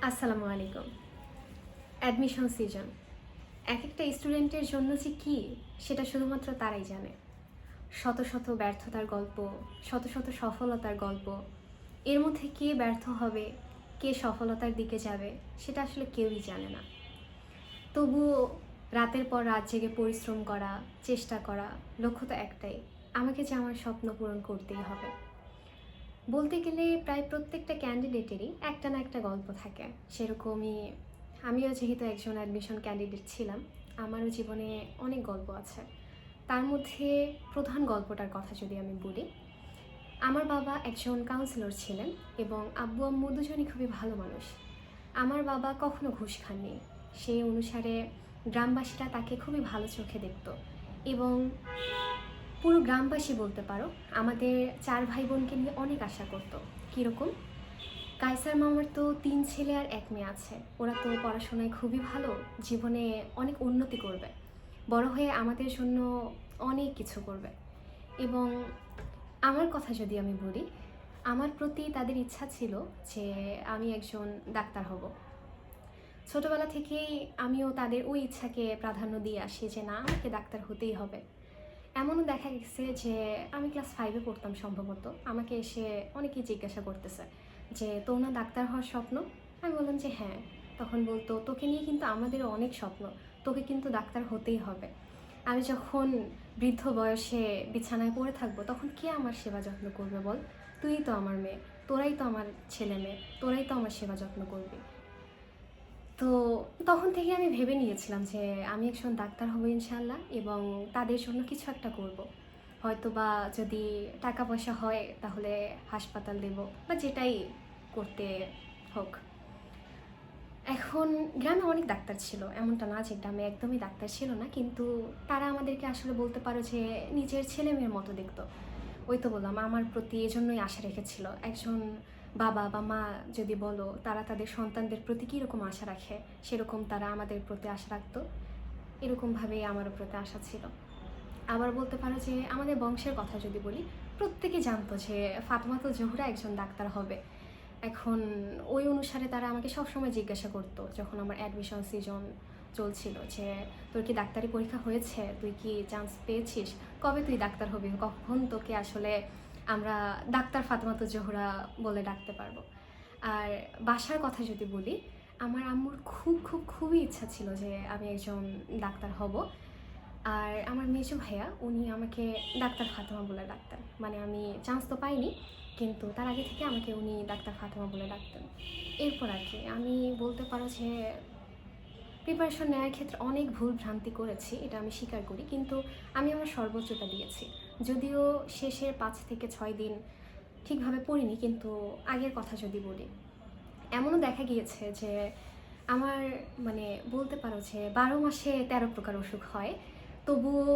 আসসালামু আলাইকুম। Admission season এক একটা স্টুডেন্টের জন্য যে কী সেটা শুধুমাত্র তারাই জানে। শত শত ব্যর্থতার গল্প, শত শত সফলতার গল্প, এর মধ্যে কে ব্যর্থ হবে, কে সফলতার দিকে যাবে সেটা আসলে কেউই জানে না। তবুও রাতের পর রাত জেগে পরিশ্রম করা, চেষ্টা করা, লক্ষ্য তো একটাই, আমাকে যে আমার স্বপ্ন পূরণ করতেই হবে। বলতে গেলে প্রায় প্রত্যেকটা ক্যান্ডিডেটেরই একটা না একটা গল্প থাকে। সেরকমই আমিও যেহেতু একজন অ্যাডমিশন ক্যান্ডিডেট ছিলাম, আমারও জীবনে অনেক গল্প আছে। তার মধ্যে প্রধান গল্পটার কথা যদি আমি বলি, আমার বাবা একজন কাউন্সিলর ছিলেন এবং আব্বু আম্মু দুজনই খুবই ভালো মানুষ। আমার বাবা কখনো ঘুষ খাননি, সেই অনুসারে গ্রামবাসীরা তাকে খুবই ভালো চোখে দেখত এবং পুরো গ্রামবাসী বলতে পারো আমাদের 4 ভাই বোনকে নিয়ে অনেক আশা করতো। কীরকম? কায়সার মামার তো 3 ছেলে আর 1 মেয়ে আছে, ওরা তো পড়াশোনায় খুবই ভালো, জীবনে অনেক উন্নতি করবে, বড় হয়ে আমাদের জন্য অনেক কিছু করবে। এবং আমার কথা যদি আমি বলি, আমার প্রতি তাদের ইচ্ছা ছিল যে আমি একজন ডাক্তার হব। ছোটবেলা থেকেই আমিও তাদের ওই ইচ্ছাকে প্রাধান্য দিয়ে আসি যে না, আমাকে ডাক্তার হতেই হবে। এমনও দেখা গেছে যে আমি ক্লাস 5-এ পড়তাম সম্ভবত, আমাকে এসে অনেকেই জিজ্ঞাসা করতেছে যে তোর না ডাক্তার হওয়ার স্বপ্ন? আমি বললাম যে হ্যাঁ। তখন বলতো তোকে নিয়ে কিন্তু আমাদেরও অনেক স্বপ্ন, তোকে কিন্তু ডাক্তার হতেই হবে। আমি যখন বৃদ্ধ বয়সে বিছানায় পড়ে থাকবো তখন কে আমার সেবা যত্ন করবে বল? তুই তো আমার মেয়ে, তোরাই তো আমার ছেলে মেয়ে, তোরাই তো আমার সেবা যত্ন করবি। তো তখন থেকে আমি ভেবে নিয়েছিলাম যে আমি একজন ডাক্তার হব ইনশাআল্লাহ এবং তাদের জন্য কিছু একটা করব। হয়তো বা যদি টাকা পয়সা হয় তাহলে হাসপাতাল দেব বা যেটাই করতে হোক। এখন গ্রামে অনেক ডাক্তার ছিল, এমনটা না যে গ্রামে একদমই ডাক্তার ছিল না, কিন্তু তারা আমাদেরকে আসলে বলতে পারো যে নিজের ছেলে মেয়ের মতো দেখতো। ওই তো বললাম আমার প্রতি এজন্যই আশা রেখেছিল। একজন বাবা বা মা যদি বলো তারা তাদের সন্তানদের প্রতি কীরকম আশা রাখে, সেরকম তারা আমাদের প্রতি আশা রাখতো। এরকমভাবেই আমারও প্রতি আশা ছিল। আবার বলতে পারো যে আমাদের বংশের কথা যদি বলি, প্রত্যেকে জানতো যে ফাতেমা জোহরা একজন ডাক্তার হবে। এখন ওই অনুসারে তারা আমাকে সবসময় জিজ্ঞাসা করতো যখন আমার অ্যাডমিশন সিজন চলছিল যে তোর কি ডাক্তারি পরীক্ষা হয়েছে, তুই কি চান্স পেয়েছিস, কবে তুই ডাক্তার হবি, কখন তোকে আসলে আমরা ডাক্তার ফাতেমা জোহরা বলে ডাকতে পারবো। আর বাসার কথা যদি বলি, আমার আম্মুর খুবই ইচ্ছা ছিল যে আমি একজন ডাক্তার হব। আর আমার মেজো ভাইয়া উনি আমাকে ডাক্তার ফাতেমা বলে ডাকতেন, মানে আমি চান্স তো পাইনি কিন্তু তার আগে থেকে আমাকে উনি ডাক্তার ফাতেমা বলে ডাকতেন। এরপর আর কি আমি বলতে পারো যে প্রিপারেশন নেওয়ার ক্ষেত্রে অনেক ভুল ভ্রান্তি করেছি, এটা আমি স্বীকার করি, কিন্তু আমি আমার সর্বোচ্চটা দিয়েছি। যদিও শেষের 5 থেকে 6 দিন ঠিকভাবে পড়িনি, কিন্তু আগের কথা যদি বলি, এমনও দেখা গিয়েছে যে আমার মানে বলতে পারো যে 12 মাসে 13 প্রকার অসুখ হয়, তবুও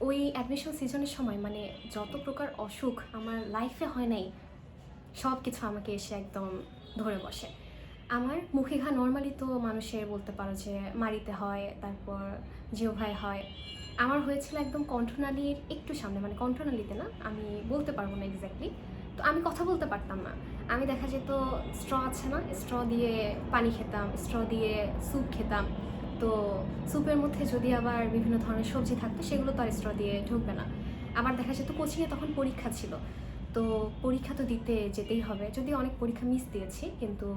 ওই অ্যাডমিশন সিজনের সময় মানে যত প্রকার অসুখ আমার লাইফে হয় নাই সব কিছু আমাকে এসে একদম ধরে বসে। আমার মুখে ঘা নর্মালি তো মানুষের বলতে পারো যে মাড়িতে হয়, তারপর জিহ্বায় হয়। আমার হয়েছিল একদম কণ্ঠনালীর একটু সামনে, মানে কণ্ঠনালীতে না, আমি বলতে পারবো না এক্স্যাক্টলি। তো আমি কথা বলতে পারতাম না। আমি দেখা যেত স্ট্র আছে না, স্ট্র দিয়ে পানি খেতাম, স্ট্র দিয়ে স্যুপ খেতাম। তো স্যুপের মধ্যে যদি আবার বিভিন্ন ধরনের সবজি থাকতো সেগুলো তো আর স্ট্র দিয়ে ঢুকবে না। আবার দেখা যেত কোচিংয়ে তখন পরীক্ষা ছিল, তো পরীক্ষা তো দিতে যেতেই হবে, যদিও অনেক পরীক্ষা মিস দিয়েছি, কিন্তু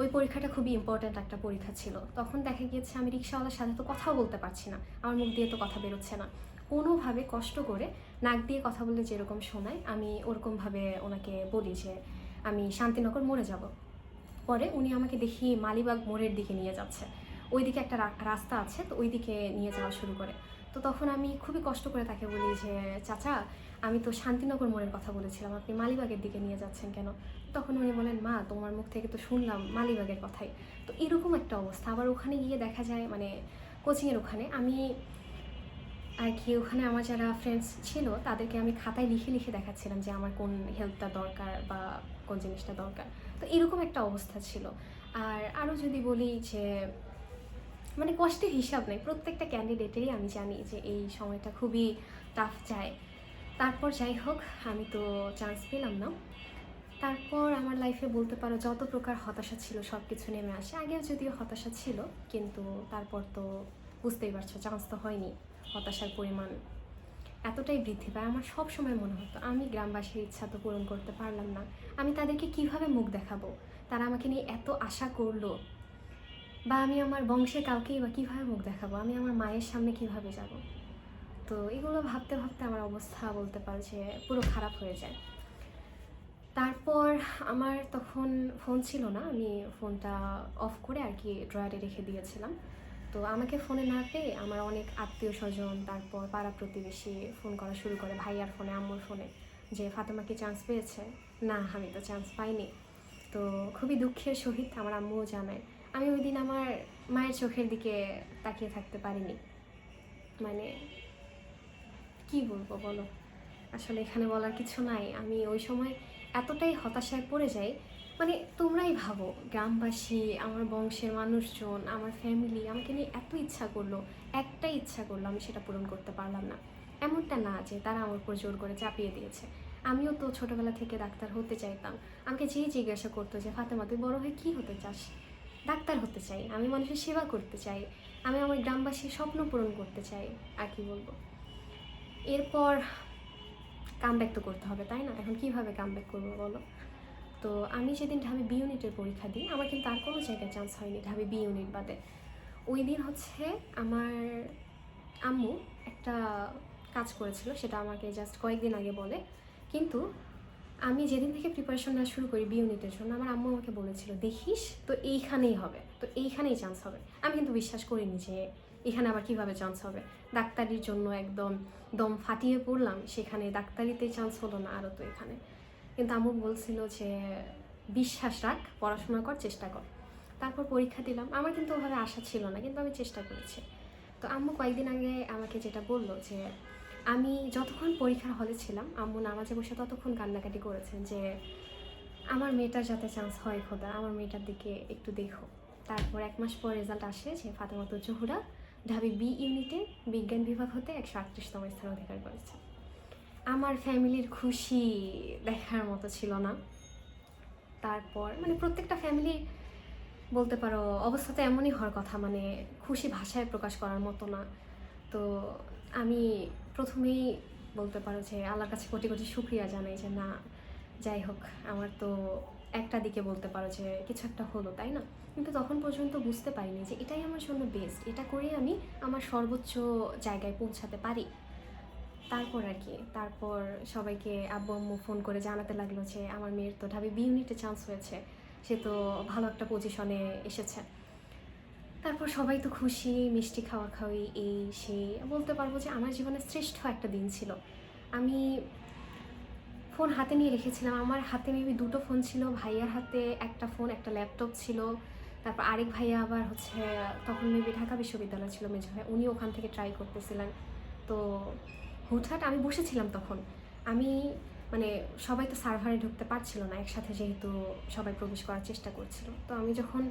ওই পরীক্ষাটা খুবই ইম্পর্ট্যান্ট একটা পরীক্ষা ছিল। তখন দেখা গিয়েছে আমি রিক্সাওয়ালার সাথে তো কথাও বলতে পারছি না, আমার মুখ দিয়ে তো কথা বেরোচ্ছে না। কোনোভাবে কষ্ট করে নাক দিয়ে কথা বলে যেরকম শোনায় আমি ওরকমভাবে ওনাকে বলি যে আমি শান্তিনগর মোড়ে যাব। পরে উনি আমাকে দেখি মালিবাগ মোড়ের দিকে নিয়ে যাচ্ছে, ওই দিকে একটা রাস্তা আছে, তো ওই দিকে নিয়ে যাওয়া শুরু করে। তো তখন আমি খুবই কষ্ট করে তাকে বলি যে চাচা, আমি তো শান্তিনগর মোড়ের কথা বলেছিলাম, আপনি মালিবাগের দিকে নিয়ে যাচ্ছেন কেন? তখন উনি বলেন মা, তোমার মুখ থেকে তো শুনলাম মালিবাগের কথাই। তো এরকম একটা অবস্থা। আবার ওখানে গিয়ে দেখা যায় মানে কোচিংয়ের ওখানে আমি আর কি, ওখানে আমার যারা ফ্রেন্ডস ছিল তাদেরকে আমি খাতায় লিখে লিখে দেখাচ্ছিলাম যে আমার কোন হেল্পটা দরকার বা কোন জিনিসটা দরকার। তো এরকম একটা অবস্থা ছিল। আর আরও যদি বলি যে মানে কষ্টের হিসাব নেই, প্রত্যেকটা ক্যান্ডিডেটেরই আমি জানি যে এই সময়টা খুবই টাফ যায়। তারপর যাই হোক, আমি তো চান্স পেলাম না। তারপর আমার লাইফে বলতে পারো যত প্রকার হতাশা ছিল সব কিছু নেমে আসে। আগেও যদিও হতাশা ছিল, কিন্তু তারপর তো বুঝতেই পারছো চান্স তো হয়নি। হতাশার পরিমাণ এতটাই বৃদ্ধি পায়। আমার সব সময় মনে হতো আমি গ্রামবাসীর ইচ্ছা তো পূরণ করতে পারলাম না, আমি তাদেরকে কিভাবে মুখ দেখাবো, তারা আমাকে নিয়ে এত আশা করলো, বা আমি আমার বংশের কাউকেই বা কীভাবে মুখ দেখাবো, আমি আমার মায়ের সামনে কিভাবে যাব। তো এগুলো ভাবতে ভাবতে আমার অবস্থা বলতে পারো যে পুরো খারাপ হয়ে যায়। তারপর আমার তখন ফোন ছিল না, আমি ফোনটা অফ করে আর কি ড্রয়ারে রেখে দিয়েছিলাম। তো আমাকে ফোনে না পেয়ে আমার অনেক আত্মীয় স্বজন, তারপর পাড়া প্রতিবেশী ফোন করা শুরু করে, ভাইয়ার ফোনে, আম্মুর ফোনে, যে ফাতেমা কি চান্স পেয়েছে? না, আমি তো চান্স পাইনি। তো খুবই দুঃখের সহিত আমার আম্মুও জানায়। আমি ওই দিন আমার মায়ের চোখের দিকে তাকিয়ে থাকতে পারিনি। মানে কি বলবো বলো, আসলে এখানে বলার কিছু নাই। আমি ওই সময় এতটাই হতাশায় পড়ে যাই। মানে তোমরাই ভাবো, গ্রামবাসী, আমার বংশের মানুষজন, আমার ফ্যামিলি আমাকে নিয়ে এত ইচ্ছা করলো, একটাই ইচ্ছা করলো, আমি সেটা পূরণ করতে পারলাম না। এমনটা না যে তারা আমার উপর জোর করে চাপিয়ে দিয়েছে। আমিও তো ছোটোবেলা থেকে ডাক্তার হতে চাইতাম। আমাকে যেই জিজ্ঞাসা করতো যে ফাতেমা তুই বড় হয়ে কী হতে চাস? ডাক্তার হতে চাই, আমি মানুষের সেবা করতে চাই, আমি আমার গ্রামবাসীর স্বপ্ন পূরণ করতে চাই। আর কি বলবো। এরপর কামব্যাক তো করতে হবে, তাই না? এখন কিভাবে কামব্যাক করবো বলো? তো আমি যেদিন ঢাবি বি ইউনিটের পরীক্ষা দিই, আমার কিন্তু আর কোনো জায়গায় চান্স হয়নি ঢাবি বি ইউনিট বাদে। ওই দিন হচ্ছে আমার আম্মু একটা কাজ করেছিল, সেটা আমাকে জাস্ট কয়েকদিন আগে বলে। কিন্তু আমি যেদিন থেকে প্রিপারেশন নেওয়া শুরু করি বি ইউনিটের জন্য, আমার আম্মু আমাকে বলেছিল দেখিস তো এইখানেই হবে, তো এইখানেই চান্স হবে। আমি কিন্তু বিশ্বাস করিনি যে এখানে আবার কিভাবে চান্স হবে। ডাক্তারির জন্য একদম দম ফাটিয়ে পড়লাম, সেখানে ডাক্তারিতেই চান্স হলো না, আরও তো এখানে। কিন্তু আম্মু বলছিল যে বিশ্বাস রাখ, পড়াশোনা কর, চেষ্টা কর। তারপর পরীক্ষা দিলাম, আমার কিন্তু ওভাবে আশা ছিল না, কিন্তু আমি চেষ্টা করেছি। তো আম্মু কয়েকদিন আগে আমাকে যেটা বললো যে আমি যতক্ষণ পরীক্ষার হলে ছিলাম, আম্মু নামাজে বসে ততক্ষণ কান্নাকাটি করেছেন যে আমার মেয়েটার যাতে চান্স হয়, খোদা আমার মেয়েটার দিকে একটু দেখো। তারপর 1 মাস পর রেজাল্ট আসে যে ফাতেমাতুল জোহরা ঢাবি বি ইউনিটে বিজ্ঞান বিভাগ হতে 138তম স্থান অধিকার করেছে। আমার ফ্যামিলির খুশি দেখার মতো ছিল না। তারপর মানে প্রত্যেকটা ফ্যামিলি বলতে পারো অবস্থা তো এমনই হওয়ার কথা, মানে খুশি ভাষায় প্রকাশ করার মতো না। তো আমি প্রথমেই বলতে পারো যে আল্লাহর কাছে কোটি কোটি শুকরিয়া জানাই যে না, যাই হোক, আমার তো একটা দিকে বলতে পারো যে কিছু একটা হলো, তাই না? কিন্তু তখন পর্যন্ত বুঝতে পারিনি যে এটাই আমার জন্য বেস্ট, এটা করেই আমি আমার সর্বোচ্চ জায়গায় পৌঁছাতে পারি। তারপর আর কি, তারপর সবাইকে আব্বু আম্মু ফোন করে জানাতে লাগলো যে আমার মেয়ের তো ঢাবি বি ইউনিটে চান্স হয়েছে, সে তো ভালো একটা পজিশনে এসেছে। তারপর সবাই তো খুশি, মিষ্টি খাওয়া খাওয়ি, এই সেই, বলতে পারবো যে আমার জীবনের শ্রেষ্ঠ একটা দিন ছিল। আমি ফোন হাতে নিয়ে রেখেছিলাম, আমার হাতে মেবি 2টো ফোন ছিল, ভাইয়ার হাতে একটা ফোন, একটা ল্যাপটপ ছিল। তারপর আরেক ভাইয়া আবার হচ্ছে তখন মেবি ঢাকা বিশ্ববিদ্যালয় ছিল মেজো ভাই, উনি ওখান থেকে ট্রাই করতেছিলেন। তো হুটহাট আমি বসেছিলাম তখন। আমি মানে সবাই তো সার্ভারে ঢুকতে পারছিল না একসাথে, যেহেতু সবাই প্রবেশ করার চেষ্টা করছিল। তো আমি যখন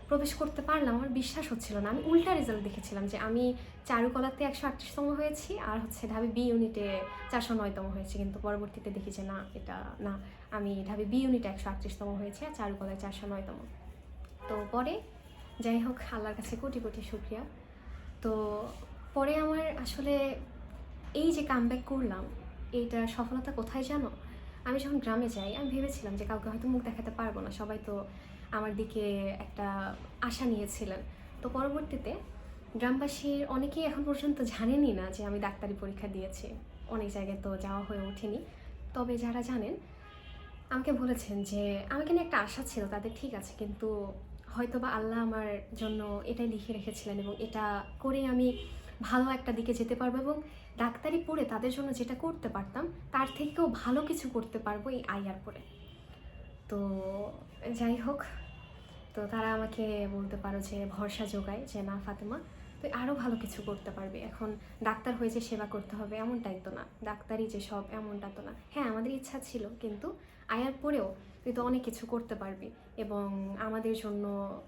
প্রবেশ করতে পারলাম, আমার বিশ্বাস হচ্ছিল না। আমি উল্টা রেজাল্ট দেখেছিলাম যে আমি চারুকলাতে 138তম হয়েছি, আর হচ্ছে ঢাবি বি ইউনিটে 409তম হয়েছি। কিন্তু পরবর্তীতে দেখি যে না, এটা না, আমি ঢাবি বি ইউনিটে 138তম হয়েছি আর চারুকলায় 409তম। তো পরে যাই হোক, আল্লাহর কাছে কোটি কোটি শুকরিয়া। তো পরে আমার আসলে এই যে কামব্যাক করলাম, এইটার সফলতা কোথায় জানো? আমি যখন গ্রামে যাই, আমি ভেবেছিলাম যে কাউকে হয়তো মুখ দেখাতে পারবো না, সবাই তো আমার দিকে একটা আশা নিয়েছিলেন। তো পরবর্তীতে গ্রামবাসীর অনেকেই এখন পর্যন্ত জানেনই না যে আমি ডাক্তারি পরীক্ষা দিয়েছি, অনেক জায়গায় তো যাওয়া হয়ে ওঠেনি। তবে যারা জানেন আমাকে বলেছেন যে আমাকে নিয়ে একটা আশা ছিল তাদের, ঠিক আছে, কিন্তু হয়তো বা আল্লাহ আমার জন্য এটাই লিখে রেখেছিলেন এবং এটা করে আমি ভালো একটা দিকে যেতে পারবো, এবং ডাক্তারি পড়ে তাদের জন্য যেটা করতে পারতাম তার থেকেও ভালো কিছু করতে পারবো এই আইআর পড়ে। তো যাই হোক, তো তারা আমাকে বলতে পারো যে ভরসা যোগায় যে না ফাতেমা, তুই আরও ভালো কিছু করতে পারবি। এখন ডাক্তার হয়ে যে সেবা করতে হবে এমনটাই তো না, ডাক্তারি যে সব এমনটা তো না। হ্যাঁ, আমাদের ইচ্ছা ছিল, কিন্তু আয়ার পরেও তুই তো অনেক কিছু করতে পারবি, এবং আমাদের জন্য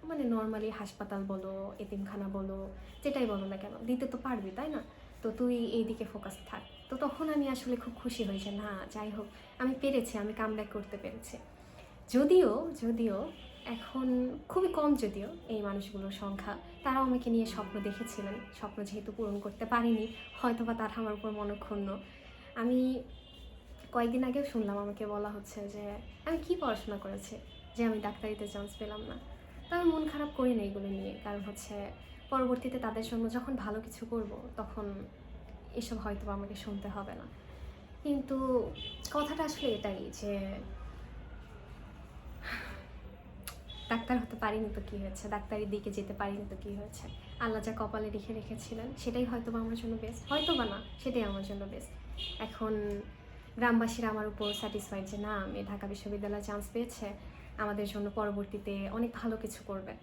মানে নর্মালি হাসপাতাল বলো, এতিমখানা বলো, যেটাই বলো না কেন, দিতে তো পারবি, তাই না? তো তুই এই দিকে ফোকাস থাক। তো তখন আমি আসলে খুব খুশি হই যে না, যাই হোক, আমি পেরেছি, আমি কামব্যাক করতে পেরেছি। যদিও যদিও এখন খুবই কম, যদিও এই মানুষগুলোর সংখ্যা, তারাও আমাকে নিয়ে স্বপ্ন দেখেছিলেন। স্বপ্ন যেহেতু পূরণ করতে পারিনি, হয়তো বা তারা আমার উপর মনক্ষুণ্ণ। আমি কয়েকদিন আগেও শুনলাম, আমাকে বলা হচ্ছে যে আমি কি পড়াশোনা করেছি যে আমি ডাক্তারিতে চান্স পেলাম না। তো আমি মন খারাপ করি না এগুলো নিয়ে, কারণ হচ্ছে পরবর্তীতে তাদের জন্য যখন ভালো কিছু করব তখন এসব হয়তো আমাকে শুনতে হবে না। কিন্তু কথাটা আসলে এটাই যে ডাক্তার হতে পারিনি তো কী হয়েছে, ডাক্তারির দিকে যেতে পারিনি তো কী হয়েছে। আল্লাহ যা কপালে লিখে রেখেছিলেন সেটাই হয়তো বা আমার জন্য বেস্ট, হয়তো বা না, সেটাই আমার জন্য বেস্ট। এখন গ্রামবাসীরা আমার উপর স্যাটিসফাইড যে না, মেয়ে ঢাকা বিশ্ববিদ্যালয়ে চান্স পেয়েছে, আমাদের জন্য পরবর্তীতে অনেক ভালো কিছু করবে।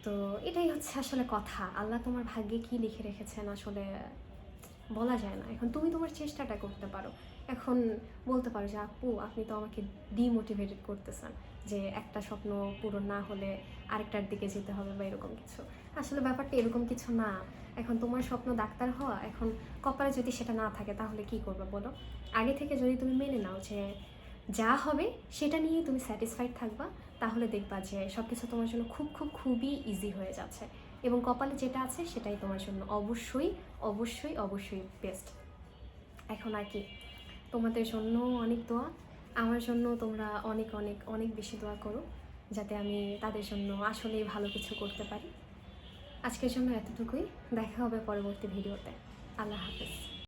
তো এটাই হচ্ছে আসলে কথা, আল্লাহ তোমার ভাগ্যে কী লিখে রেখেছেন আসলে বলা যায় না। এখন তুমি তোমার চেষ্টাটা করতে পারো। এখন বলতে পারো যে আপু আপনি তো আমাকে ডিমোটিভেটেড করতেছেন, যে একটা স্বপ্ন পূরণ না হলে আরেকটার দিকে যেতে হবে বা এরকম কিছু। আসলে ব্যাপারটা এরকম কিছু না। এখন তোমার স্বপ্ন ডাক্তার হওয়া, এখন কপালে যদি সেটা না থাকে তাহলে কি করবে বলো। আগে থেকে যদি তুমি মেনে নাও যে যা হবে সেটা নিয়েই তুমি স্যাটিসফাইড থাকবা, তাহলে দেখবা যে সব কিছু তোমার জন্য খুবই ইজি হয়ে যাচ্ছে, এবং কপালে যেটা আছে সেটাই তোমার জন্য অবশ্যই অবশ্যই অবশ্যই বেস্ট। এখন আর কি, তোমাদের জন্য অনেক দোয়া, আমার জন্য তোমরা অনেক অনেক অনেক বেশি দোয়া করো, যাতে আমি তাদের জন্য আসলেই ভালো কিছু করতে পারি। আজকের জন্য এতটুকুই, দেখা হবে পরবর্তী ভিডিওতে। আল্লাহ হাফেজ।